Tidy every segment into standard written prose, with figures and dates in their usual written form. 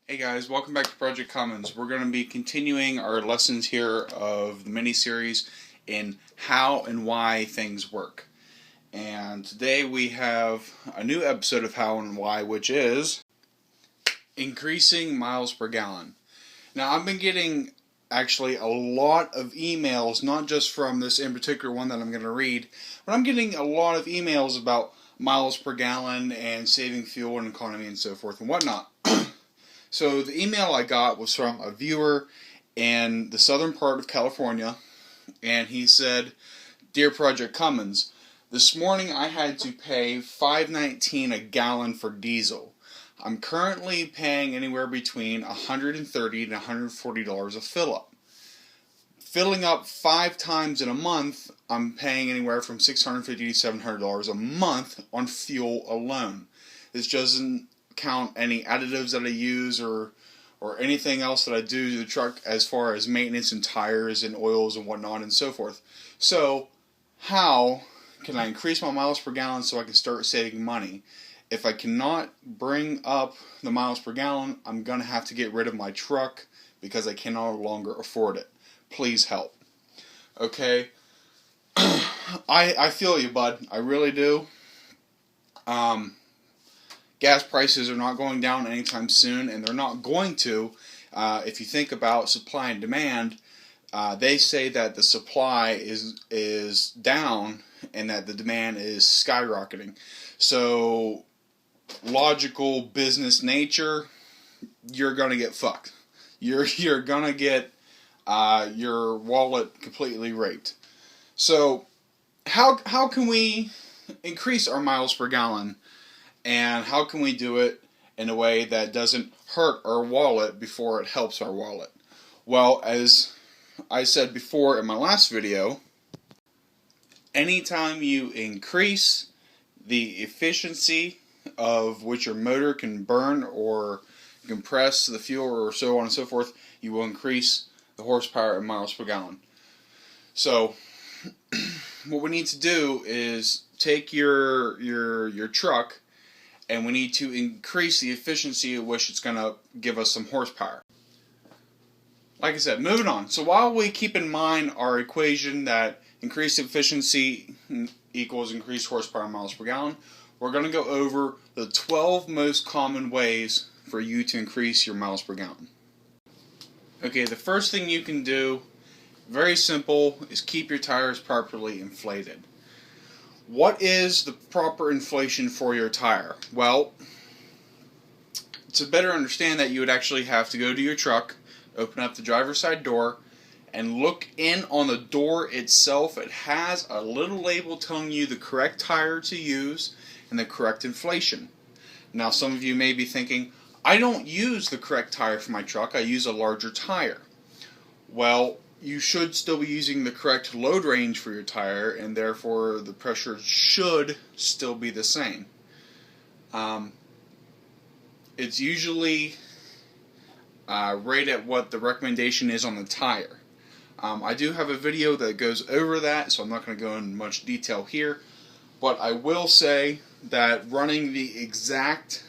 Hey guys, welcome back to Project Commons. We're going to be continuing our lessons here of the mini-series in how and why things work. And today we have a new episode of How and Why, which is increasing miles per gallon. Now I've been getting actually a lot of emails, not just from this in particular one that I'm going to read, but I'm getting a lot of emails about miles per gallon and saving fuel and economy and so forth and whatnot. So the email I got was from a viewer in the southern part of California, and he said, "Dear Project Cummins, this morning I had to pay $5.19 a gallon for diesel. I'm currently paying anywhere between $130 to $140 a fill-up. Filling up 5 times in a month, I'm paying anywhere from $650 to $700 a month on fuel alone. This doesn't count any additives that I use or anything else that I do to the truck as far as maintenance and tires and oils and whatnot and so forth. So how can I increase my miles per gallon so I can start saving money? If I cannot bring up the miles per gallon, I'm going to have to get rid of my truck because I can no longer afford it. Please help." Okay, I feel you, bud. I really do. Gas prices are not going down anytime soon, and they're not going to. If you think about supply and demand, they say that the supply is down and that the demand is skyrocketing. So, logical business nature, you're gonna get fucked. You're gonna get your wallet completely raped. So, how can we increase our miles per gallon? And how can we do it in a way that doesn't hurt our wallet before it helps our wallet? Well, as I said before in my last video, anytime you increase the efficiency of which your motor can burn or compress the fuel or so on and so forth, you will increase the horsepower and miles per gallon. So, what we need to do is take your truck, and we need to increase the efficiency at which it's going to give us some horsepower. Like I said, moving on. So while we keep in mind our equation that increased efficiency equals increased horsepower miles per gallon, we're going to go over the 12 most common ways for you to increase your miles per gallon. Okay, the first thing you can do, very simple, is keep your tires properly inflated. What is the proper inflation for your tire? Well, to better understand that, you would actually have to go to your truck, open up the driver's side door, and look in on the door itself. It has a little label telling you the correct tire to use and the correct inflation. Now, some of you may be thinking, I don't use the correct tire for my truck, I use a larger tire. Well, you should still be using the correct load range for your tire, and therefore the pressure should still be the same. It's usually right at what the recommendation is on the tire. I do have a video that goes over that, so I'm not going to go into much detail here, but I will say that running the exact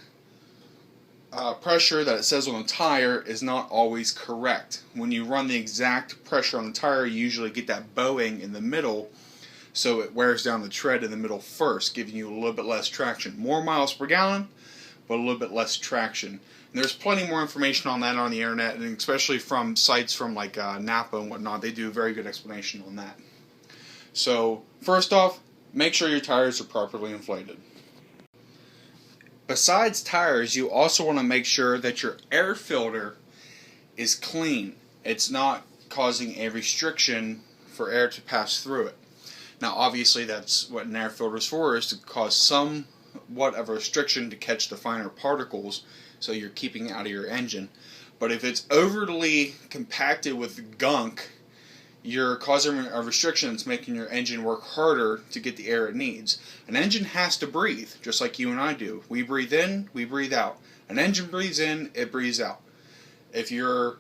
pressure that it says on the tire is not always correct. When you run the exact pressure on the tire, you usually get that bowing in the middle, so it wears down the tread in the middle first, giving you a little bit less traction. More miles per gallon, but a little bit less traction. And there's plenty more information on that on the internet, and especially from sites from like Napa and whatnot. They do a very good explanation on that. So, first off, make sure your tires are properly inflated. Besides tires, you also want to make sure that your air filter is clean. It's not causing a restriction for air to pass through it. Now, obviously, that's what an air filter is for, is to cause somewhat of a restriction to catch the finer particles, so you're keeping it out of your engine. But if it's overly compacted with gunk, you're causing a restriction that's making your engine work harder to get the air it needs. An engine has to breathe, just like you and I do. We breathe in, we breathe out. An engine breathes in, it breathes out. If you're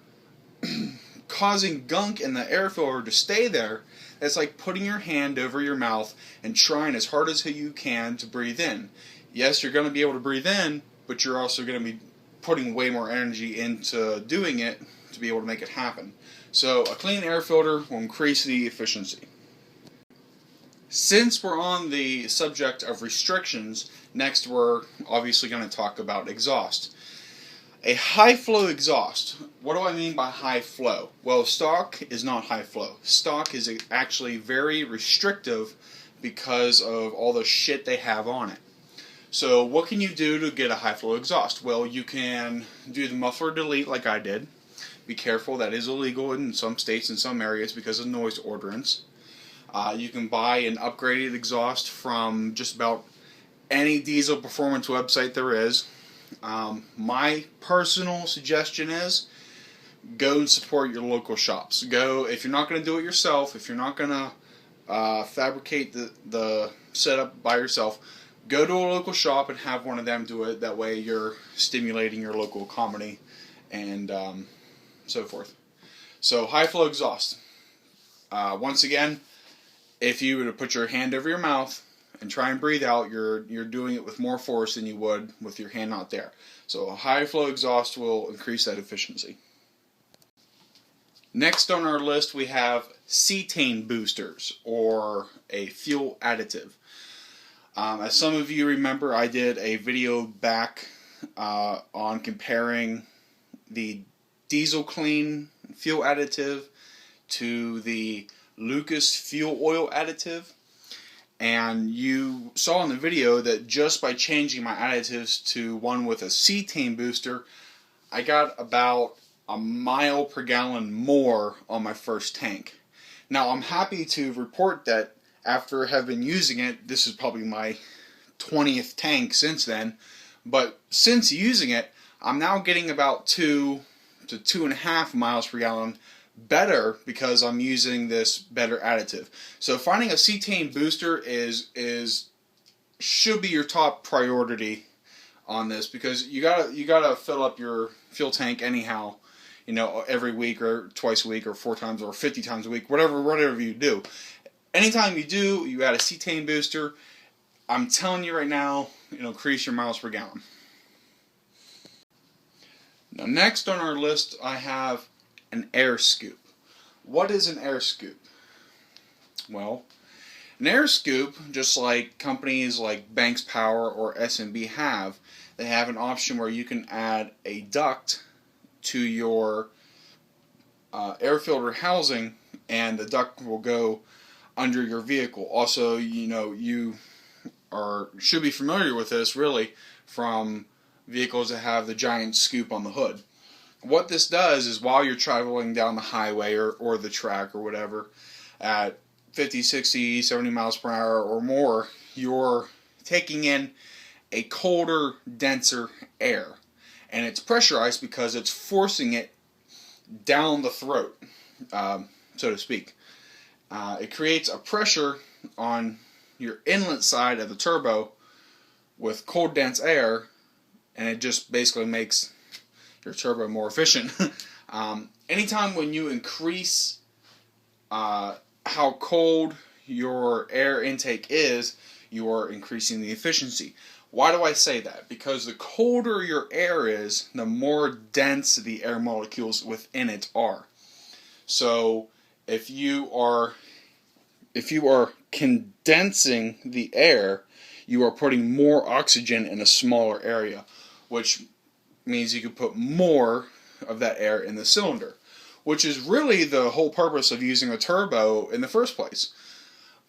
causing gunk in the air filter to stay there, that's like putting your hand over your mouth and trying as hard as you can to breathe in. Yes, you're going to be able to breathe in, but you're also going to be putting way more energy into doing it to be able to make it happen. So a clean air filter will increase the efficiency. Since we're on the subject of restrictions, next we're obviously going to talk about exhaust. A high flow exhaust. What do I mean by high flow? Well, stock is not high flow. Stock is actually very restrictive because of all the shit they have on it. So what can you do to get a high flow exhaust? Well, you can do the muffler delete like I did. Be careful, that is illegal in some states and some areas because of noise ordinance. You can buy an upgraded exhaust from just about any diesel performance website there is. My personal suggestion is go and support your local shops. Go, if you're not going to do it yourself, if you're not going to fabricate the setup by yourself, go to a local shop and have one of them do it. That way you're stimulating your local economy and so forth. So high flow exhaust. Once again, if you were to put your hand over your mouth and try and breathe out, you're doing it with more force than you would with your hand not there. So a high flow exhaust will increase that efficiency. Next on our list we have cetane boosters, or a fuel additive. As some of you remember, I did a video back on comparing the diesel clean fuel additive to the Lucas fuel oil additive, and you saw in the video that just by changing my additives to one with a cetane booster, I got about a mile per gallon more on my first tank. Now I'm happy to report that after having been using it, this is probably my 20th tank since then, but since using it, I'm now getting about 2 to 2.5 miles per gallon better because I'm using this better additive. So finding a cetane booster should be your top priority on this, because you gotta fill up your fuel tank anyhow, you know, every week or twice a week or 4 times or 50 times a week, whatever you do. Anytime you do, you add a cetane booster, I'm telling you right now, it'll increase your miles per gallon. Now next on our list I have an air scoop. What is an air scoop? Well, an air scoop, just like companies like Banks Power or S&B have, they have an option where you can add a duct to your air filter housing, and the duct will go under your vehicle. Also, you know, you should be familiar with this really from vehicles that have the giant scoop on the hood. What this does is while you're traveling down the highway or the track or whatever at 50, 60, 70 miles per hour or more, you're taking in a colder, denser air. And it's pressurized because it's forcing it down the throat, so to speak. It creates a pressure on your inlet side of the turbo with cold, dense air, and it just basically makes your turbo more efficient. Anytime when you increase how cold your air intake is, you are increasing the efficiency. Why do I say that? Because the colder your air is, the more dense the air molecules within it are. So if you are condensing the air, you are putting more oxygen in a smaller area, which means you can put more of that air in the cylinder, which is really the whole purpose of using a turbo in the first place.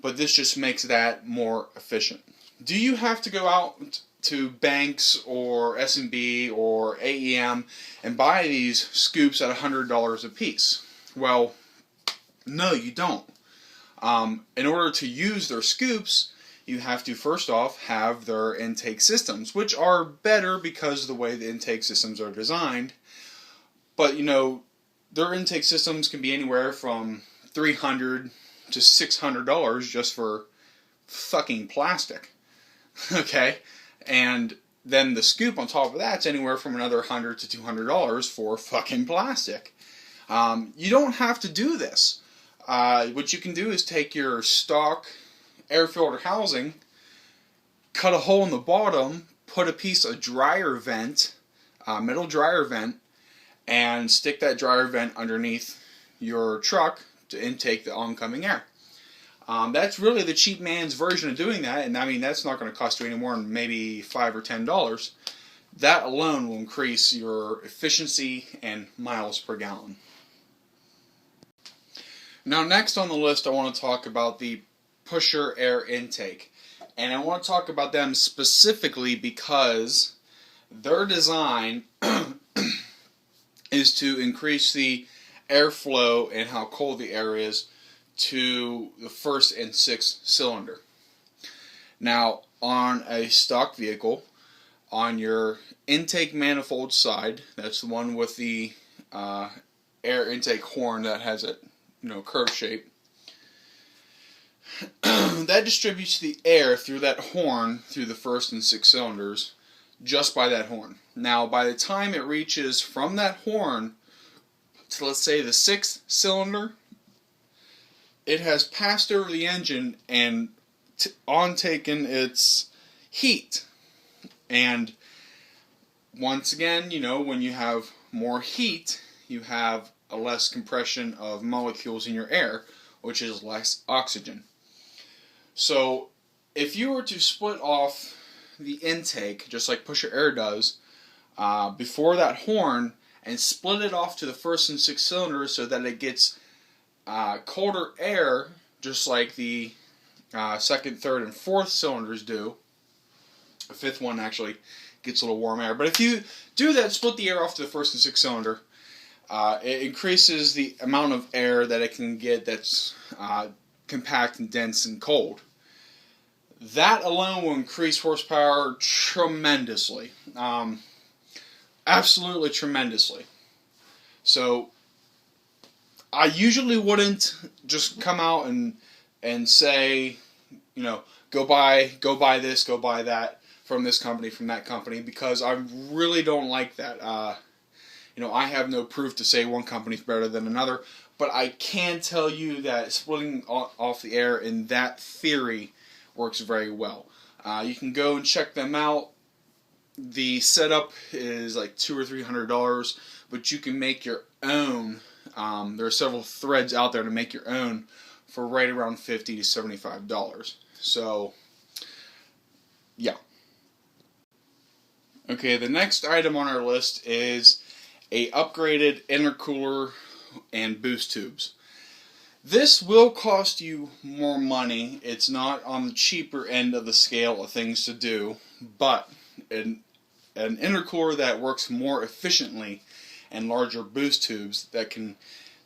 But this just makes that more efficient. Do you have to go out to Banks or S&B or AEM and buy these scoops at $100 a piece? Well, no, you don't. In order to use their scoops, you have to first off have their intake systems, which are better because of the way the intake systems are designed. But you know, their intake systems can be anywhere from $300 to $600 just for fucking plastic. Okay? And then the scoop on top of that's anywhere from another $100 to $200 for fucking plastic. You don't have to do this. What you can do is take your stock air filter housing, cut a hole in the bottom, put a piece of dryer vent metal dryer vent and stick that dryer vent underneath your truck to intake the oncoming air. That's really the cheap man's version of doing that, and I mean that's not going to cost you any more than maybe $5 or $10. That alone will increase your efficiency and miles per gallon. Now next on the list I want to talk about the pusher air intake. And I want to talk about them specifically because their design is to increase the airflow and how cold the air is to the first and sixth cylinder. Now on a stock vehicle, on your intake manifold side, that's the one with the air intake horn that has a curved shape, that distributes the air through that horn through the first and sixth cylinders just by that horn. Now by the time it reaches from that horn to, let's say, the sixth cylinder, it has passed over the engine and taken its heat. And once again, when you have more heat, you have a less compression of molecules in your air, which is less oxygen. So if you were to split off the intake, just like pusher air does, before that horn, and split it off to the first and sixth cylinders so that it gets colder air, just like the second, third, and fourth cylinders do. The fifth one actually gets a little warm air. But if you do that, split the air off to the first and sixth cylinder, it increases the amount of air that it can get that's compact and dense and cold. That alone will increase horsepower tremendously. Absolutely tremendously. So I usually wouldn't just come out and say, go buy this, go buy that from this company, from that company, because I really don't like that. I have no proof to say one company's better than another, but I can tell you that splitting off the air in that theory works very well. You can go and check them out. The setup is like $200 or $300, but you can make your own. There are several threads out there to make your own for right around $50 to $75. So, yeah. Okay, the next item on our list is a upgraded intercooler and boost tubes. This will cost you more money. It's not on the cheaper end of the scale of things to do, but an intercooler that works more efficiently and larger boost tubes that can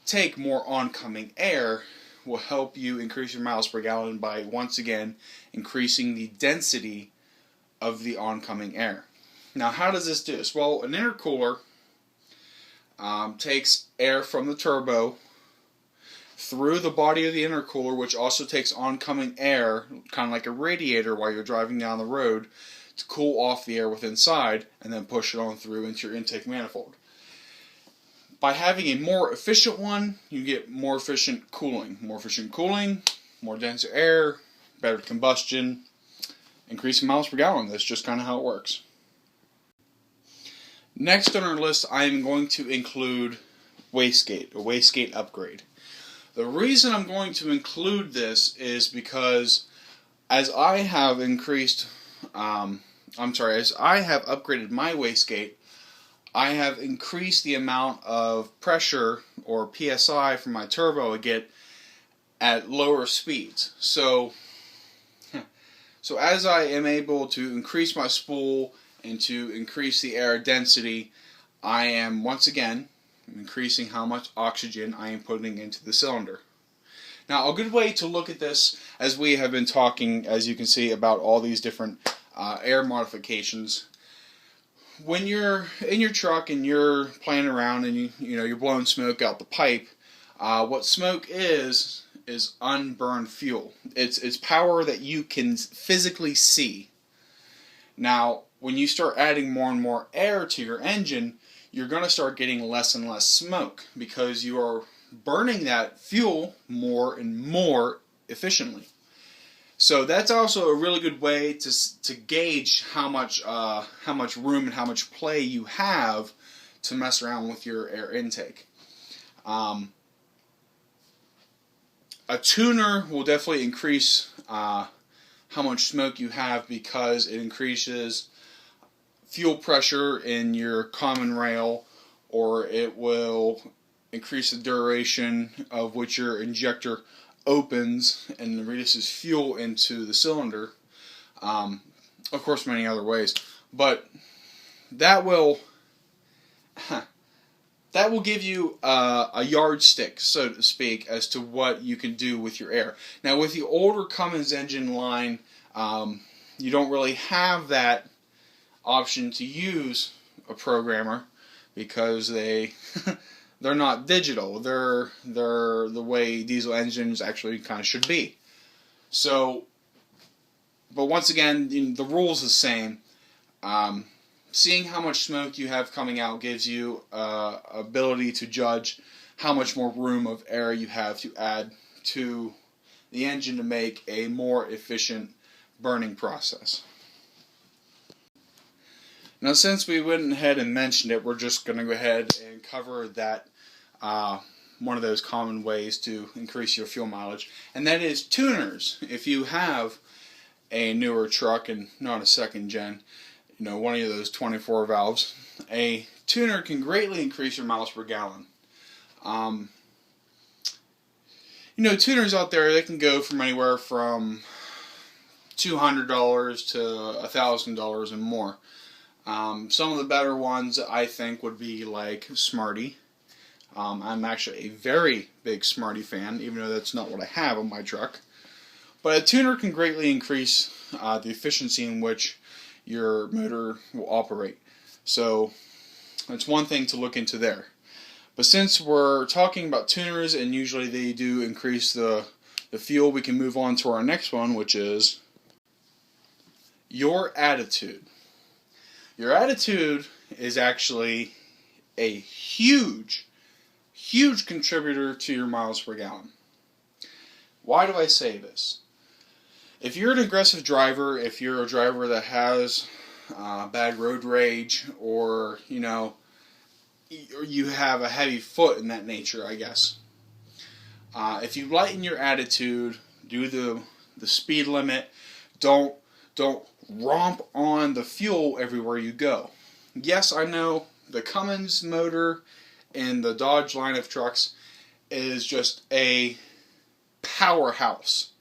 take more oncoming air will help you increase your miles per gallon by, once again, increasing the density of the oncoming air. Now, how does this do this? Well, an intercooler takes air from the turbo through the body of the intercooler, which also takes oncoming air, kind of like a radiator while you're driving down the road, to cool off the air with inside, and then push it on through into your intake manifold. By having a more efficient one, you get more efficient cooling. More efficient cooling, more denser air, better combustion, increasing miles per gallon. That's just kind of how it works. Next on our list, I am going to include Wastegate, a Wastegate upgrade. The reason I'm going to include this is because as I have upgraded my Wastegate, I have increased the amount of pressure, or PSI, from my turbo I get at lower speeds. So as I am able to increase my spool and to increase the air density, I am once again increasing how much oxygen I am putting into the cylinder. Now, a good way to look at this, as we have been talking, as you can see, about all these different air modifications. When you're in your truck and you're playing around and you're blowing smoke out the pipe, what smoke is unburned fuel. It's power that you can physically see. Now, when you start adding more and more air to your engine, you're going to start getting less and less smoke because you are burning that fuel more and more efficiently. So that's also a really good way to gauge how much room and how much play you have to mess around with your air intake. A tuner will definitely increase how much smoke you have, because it increases fuel pressure in your common rail, or it will increase the duration of which your injector opens and releases fuel into the cylinder. Of course, many other ways, but that will give you a yardstick, so to speak, as to what you can do with your air. Now, with the older Cummins engine line, you don't really have that option to use a programmer, because they're not digital. They're the way diesel engines actually kind of should be. So, but once again, the rule's the same. Seeing how much smoke you have coming out gives you ability to judge how much more room of air you have to add to the engine to make a more efficient burning process. Now, since we went ahead and mentioned it, we're just going to go ahead and cover that one of those common ways to increase your fuel mileage, and that is tuners. If you have a newer truck and not a second gen, one of those 24 valves, a tuner can greatly increase your miles per gallon. Tuners out there, they can go from anywhere from $200 to $1,000 and more. Some of the better ones, I think, would be like Smarty. I'm actually a very big Smarty fan, even though that's not what I have on my truck. But a tuner can greatly increase the efficiency in which your motor will operate. So that's one thing to look into there. But since we're talking about tuners, and usually they do increase the fuel, we can move on to our next one, which is your attitude. Your attitude is actually a huge contributor to your miles per gallon. Why do I say this? If you're an aggressive driver, if you're a driver that has bad road rage, or you have a heavy foot in that nature, I guess. If you lighten your attitude, do the speed limit, don't romp on the fuel everywhere you go. Yes, I know the Cummins motor in the Dodge line of trucks is just a powerhouse.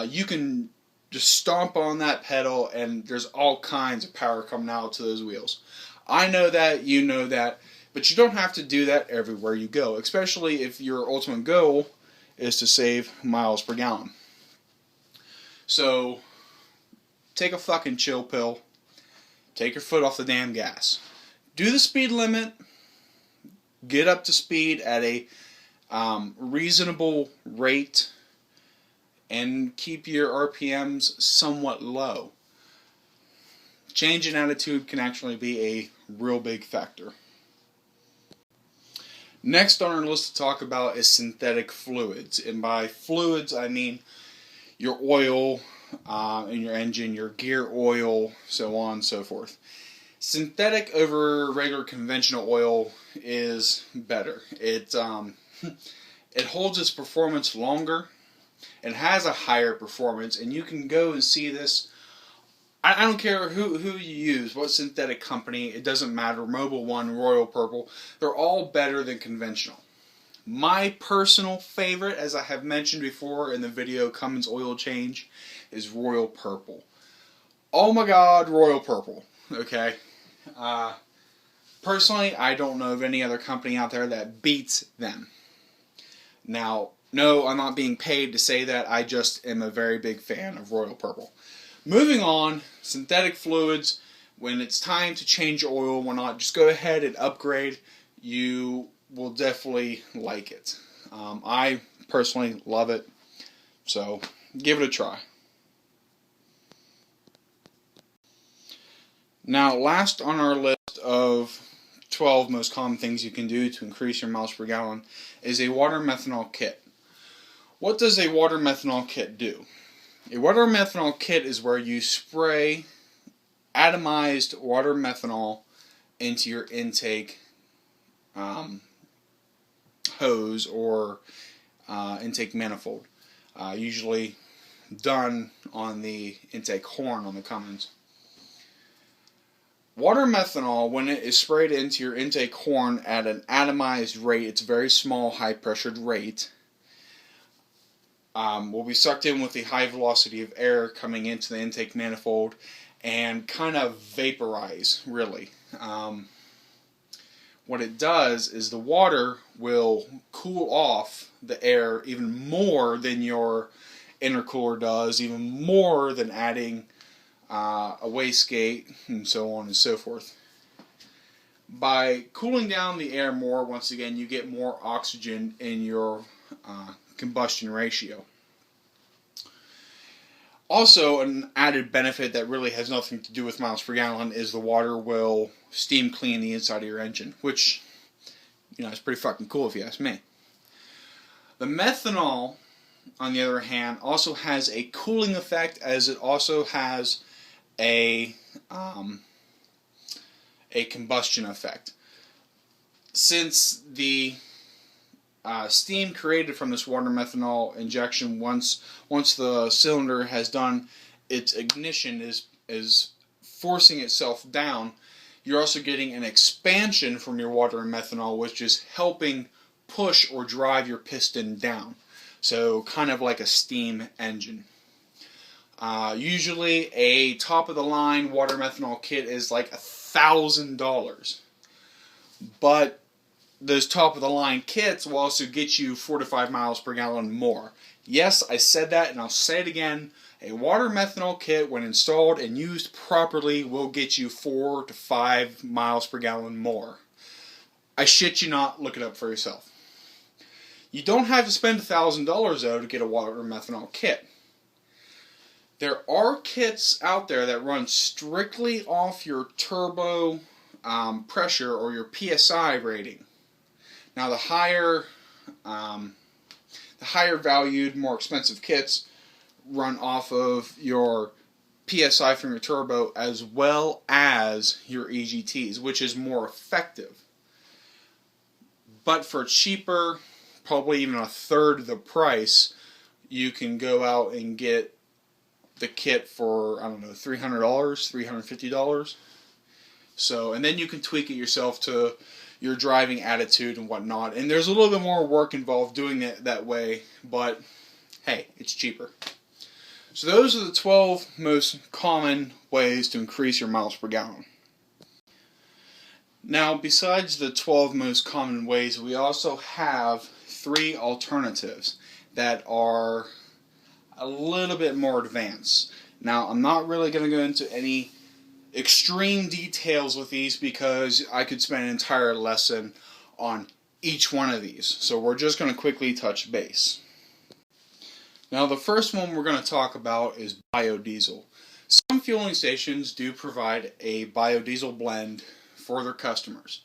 You can just stomp on that pedal and there's all kinds of power coming out to those wheels. I know that, you know that, but you don't have to do that everywhere you go, especially if your ultimate goal is to save miles per gallon. So, take a fucking chill pill. Take your foot off the damn gas. Do the speed limit. Get up to speed at a reasonable rate. And keep your RPMs somewhat low. Change in attitude can actually be a real big factor. Next on our list to talk about is synthetic fluids. And by fluids, I mean your oil in your engine, your gear oil, so on and so forth. Synthetic over regular conventional oil is better. It holds its performance longer. It has a higher performance, and you can go and see this. I don't care who you use, what synthetic company, it doesn't matter, Mobil 1, Royal Purple, they're all better than conventional. My personal favorite, as I have mentioned before in the video Cummins Oil Change, is Royal Purple. Oh my god, Royal Purple, okay? Personally, I don't know of any other company out there that beats them. Now, no, I'm not being paid to say that, I just am a very big fan of Royal Purple. Moving on, synthetic fluids, when it's time to change oil and whatnot, just go ahead and upgrade. You will definitely like it. I personally love it, so give it a try. Now, last on our list of 12 most common things you can do to increase your miles per gallon is a water methanol kit. What does a water methanol kit do? A water methanol kit is where you spray atomized water methanol into your intake hose or intake manifold, usually done on the intake horn on the Cummins. Water methanol, when it is sprayed into your intake horn at an atomized rate, it's a very small, high-pressured rate, will be sucked in with the high velocity of air coming into the intake manifold and kind of vaporize, really. What it does is the water will cool off the air even more than your intercooler does, even more than adding a wastegate, and so on and so forth. By cooling down the air more, once again, you get more oxygen in your combustion ratio. Also, an added benefit that really has nothing to do with miles per gallon is the water will steam clean the inside of your engine, which, is pretty fucking cool if you ask me. The methanol, on the other hand, also has a cooling effect, as it also has a combustion effect. Since the steam created from this water methanol injection, once the cylinder has done its ignition, is forcing itself down, you're also getting an expansion from your water and methanol, which is helping push or drive your piston down. So kind of like a steam engine. Usually a top-of-the-line water methanol kit is like $1,000. But those top-of-the-line kits will also get you 4 to 5 miles per gallon more. Yes, I said that, and I'll say it again. A water methanol kit, when installed and used properly, will get you 4 to 5 miles per gallon more. I shit you not, look it up for yourself. You don't have to spend $1,000 though to get a water methanol kit. There are kits out there that run strictly off your turbo pressure or your PSI rating. Now the higher valued, more expensive kits run off of your PSI from your turbo as well as your EGTs, which is more effective. But for cheaper, probably even a third of the price, you can go out and get the kit for, $300, $350. So, and then you can tweak it yourself to your driving attitude and whatnot. And there's a little bit more work involved doing it that way, but hey, it's cheaper. So those are the 12 most common ways to increase your miles per gallon. Now, besides the 12 most common ways, we also have 3 alternatives that are a little bit more advanced. Now, I'm not really going to go into any extreme details with these because I could spend an entire lesson on each one of these. So we're just going to quickly touch base. Now, the first one we're going to talk about is biodiesel. Some fueling stations do provide a biodiesel blend for their customers.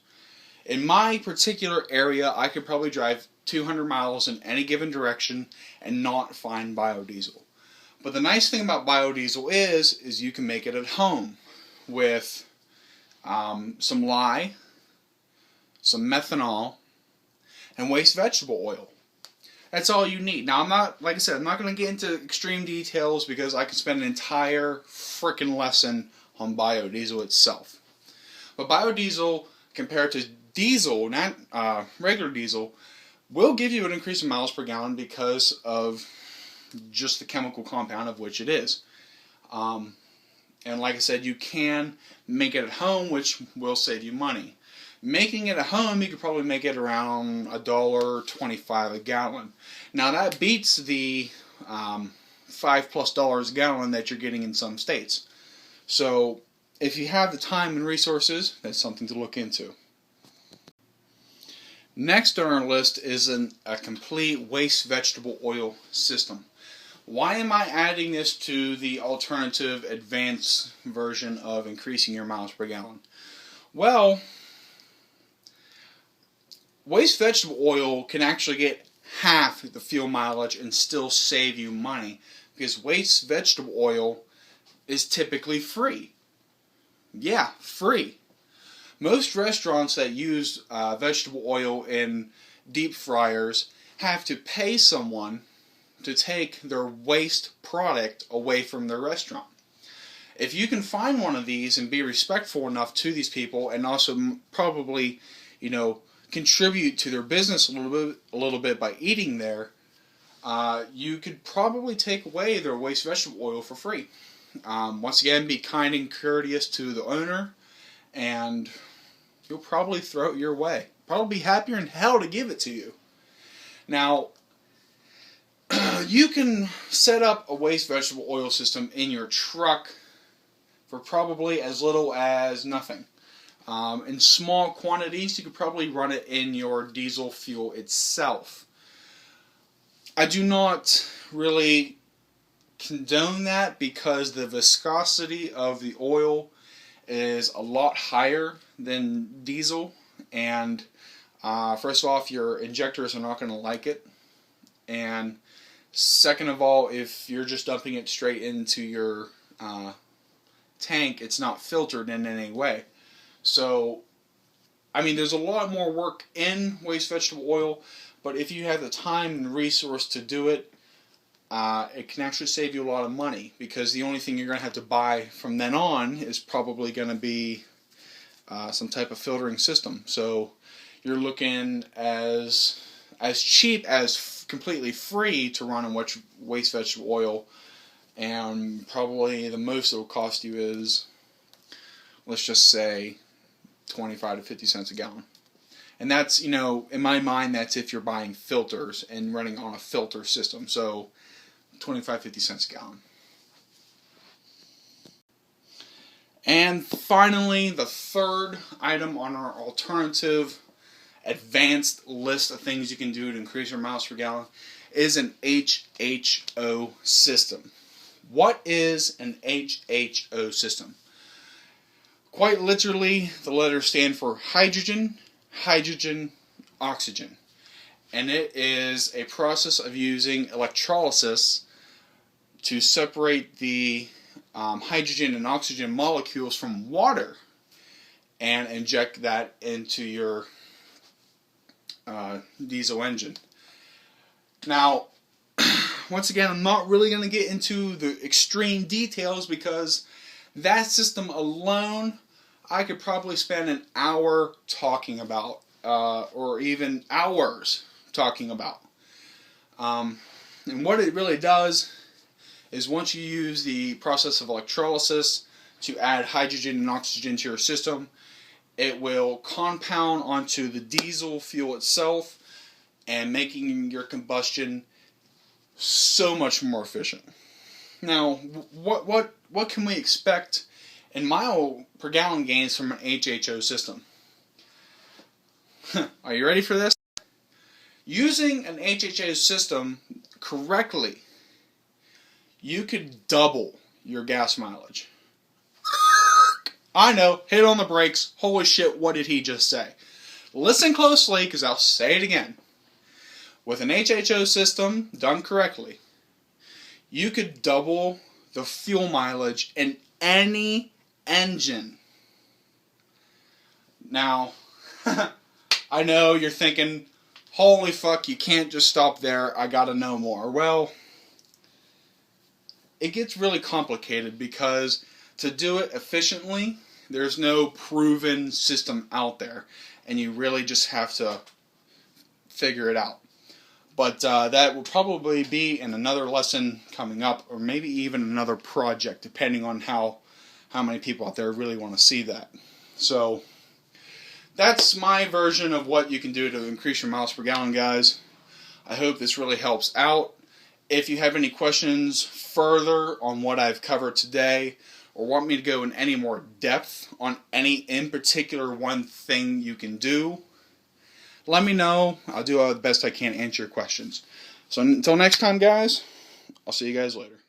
In my particular area, I could probably drive 200 miles in any given direction and not find biodiesel. But the nice thing about biodiesel is you can make it at home with some lye, some methanol, and waste vegetable oil. That's all you need. Now, I'm not going to get into extreme details because I could spend an entire freaking lesson on biodiesel itself. But biodiesel, compared to diesel, not regular diesel, will give you an increase in miles per gallon because of just the chemical compound of which it is. And like I said, you can make it at home, which will save you money. Making it at home, you could probably make it around $1.25 a gallon. Now that beats the $5+ a gallon that you're getting in some states. So if you have the time and resources, that's something to look into. Next on our list is a complete waste vegetable oil system. Why am I adding this to the alternative advanced version of increasing your miles per gallon? Well, waste vegetable oil can actually get half the fuel mileage and still save you money because waste vegetable oil is typically free. Yeah, free. Most restaurants that use vegetable oil in deep fryers have to pay someone to take their waste product away from their restaurant. If you can find one of these and be respectful enough to these people, and also probably, contribute to their business a little bit by eating there, you could probably take away their waste vegetable oil for free. Once again, be kind and courteous to the owner, and he'll probably throw it your way. Probably be happier in hell to give it to you. Now, you can set up a waste vegetable oil system in your truck for probably as little as nothing. In small quantities, you could probably run it in your diesel fuel itself. I do not really condone that because the viscosity of the oil is a lot higher than diesel, and first of all, your injectors are not going to like it, and second of all, if you're just dumping it straight into your tank, it's not filtered in any way. So, there's a lot more work in waste vegetable oil, but if you have the time and resource to do it, it can actually save you a lot of money, because the only thing you're going to have to buy from then on is probably going to be some type of filtering system. So you're looking as cheap as completely free to run on waste vegetable oil, and probably the most it will cost you is, let's just say, 25 to 50 cents a gallon. And that's, in my mind, that's if you're buying filters and running on a filter system. So 25, 50 cents a gallon. And finally, the third item on our alternative advanced list of things you can do to increase your miles per gallon is an HHO system. What is an HHO system? Quite literally, the letters stand for hydrogen, hydrogen, oxygen. And it is a process of using electrolysis to separate the hydrogen and oxygen molecules from water and inject that into your diesel engine. Now, once again, I'm not really going to get into the extreme details, because that system alone, I could probably spend an hour talking about, or even hours talking about. And what it really does is, once you use the process of electrolysis to add hydrogen and oxygen to your system, it will compound onto the diesel fuel itself and making your combustion so much more efficient. Now, what can we expect in mile per gallon gains from an HHO system? Are you ready for this? Using an HHO system correctly, you could double your gas mileage. I know, hit on the brakes. Holy shit, what did he just say? Listen closely, because I'll say it again. With an HHO system done correctly, you could double the fuel mileage in any engine. Now, I know you're thinking, holy fuck, you can't just stop there, I gotta know more. Well, it gets really complicated, because to do it efficiently, there's no proven system out there, and you really just have to figure it out. But that will probably be in another lesson coming up, or maybe even another project, depending on how many people out there really want to see that. So that's my version of what you can do to increase your miles per gallon, guys. I hope this really helps out. If you have any questions further on what I've covered today, or want me to go in any more depth on any in particular one thing you can do, let me know. I'll do the best I can to answer your questions. So until next time, guys, I'll see you guys later.